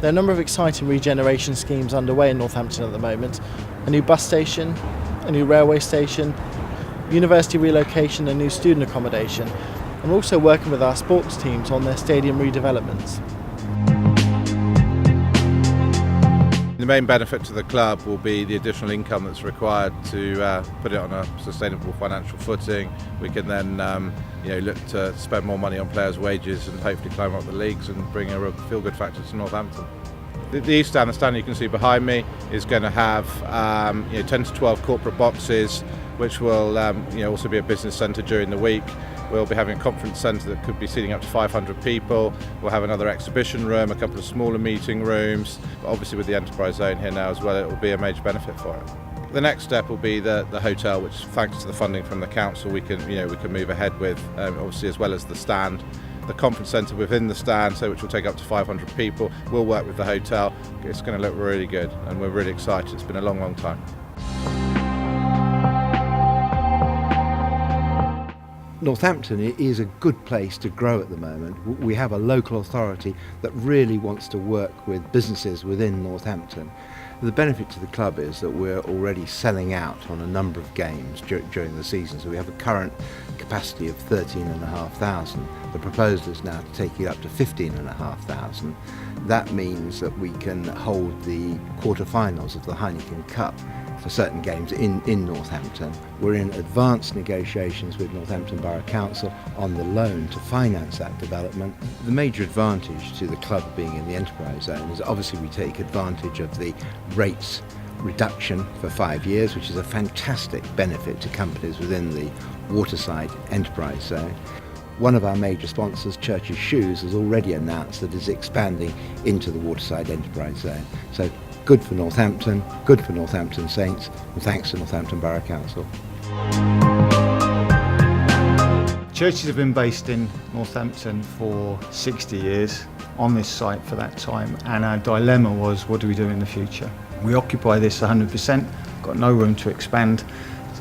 There are a number of exciting regeneration schemes underway in Northampton at the moment. A new bus station, a new railway station, university relocation and new student accommodation. And we're also working with our sports teams on their stadium redevelopments. The main benefit to the club will be the additional income that's required to put it on a sustainable financial footing. We can then look to spend more money on players' wages and hopefully climb up the leagues and bring a real feel-good factor to Northampton. The East Stand, the stand you can see behind me, is going to have 10 to 12 corporate boxes, which will also be a business centre during the week. We'll be having a conference centre that could be seating up to 500 people. We'll have another exhibition room, a couple of smaller meeting rooms. But obviously with the enterprise zone here now as well, it will be a major benefit for it. The next step will be the hotel, which thanks to the funding from the council we can move ahead with, obviously, as well as the stand. The conference centre within the stand, which will take up to 500 people, will work with the hotel. It's going to look really good and we're really excited. It's been a long time. Northampton is a good place to grow at the moment. We have a local authority that really wants to work with businesses within Northampton. The benefit to the club is that we're already selling out on a number of games during the season, so we have a current capacity of 13,500. The proposal is now to take it up to 15,500. That means that we can hold the quarter-finals of the Heineken Cup for certain games in Northampton. We're in advanced negotiations with Northampton Borough Council on the loan to finance that development. The major advantage to the club being in the enterprise zone is obviously we take advantage of the rates reduction for 5 years, which is a fantastic benefit to companies within the waterside enterprise zone. One of our major sponsors, Church's Shoes, has already announced that it's expanding into the waterside enterprise zone. So good for Northampton, good for Northampton Saints, and thanks to Northampton Borough Council. Churches have been based in Northampton for 60 years, on this site for that time, and our dilemma was, what do we do in the future? We occupy this 100%, got no room to expand,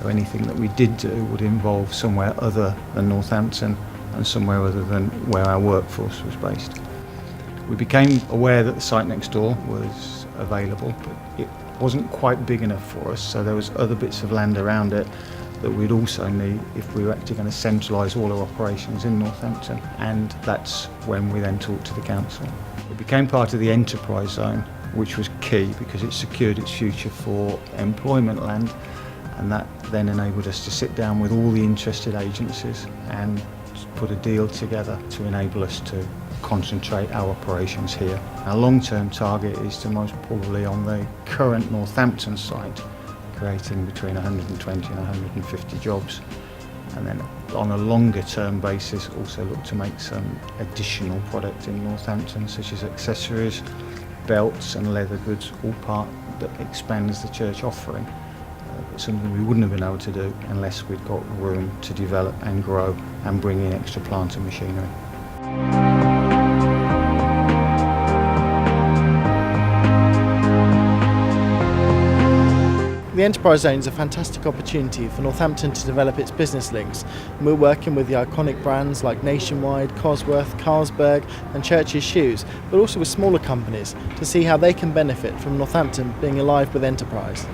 so anything that we did do would involve somewhere other than Northampton and somewhere other than where our workforce was based. We became aware that the site next door was available, but it wasn't quite big enough for us, so there was other bits of land around it that we'd also need if we were actually going to centralise all our operations in Northampton, and that's when we then talked to the council. It became part of the enterprise zone, which was key because it secured its future for employment land, and that then enabled us to sit down with all the interested agencies and put a deal together to enable us to concentrate our operations here. Our long-term target is to most probably on the current Northampton site creating between 120 and 150 jobs, and then on a longer term basis also look to make some additional product in Northampton such as accessories, belts and leather goods, all part that expands the church offering. Something we wouldn't have been able to do unless we'd got room to develop and grow and bring in extra plant and machinery. The enterprise zone is a fantastic opportunity for Northampton to develop its business links, and we're working with the iconic brands like Nationwide, Cosworth, Carlsberg and Church's Shoes, but also with smaller companies to see how they can benefit from Northampton being alive with enterprise.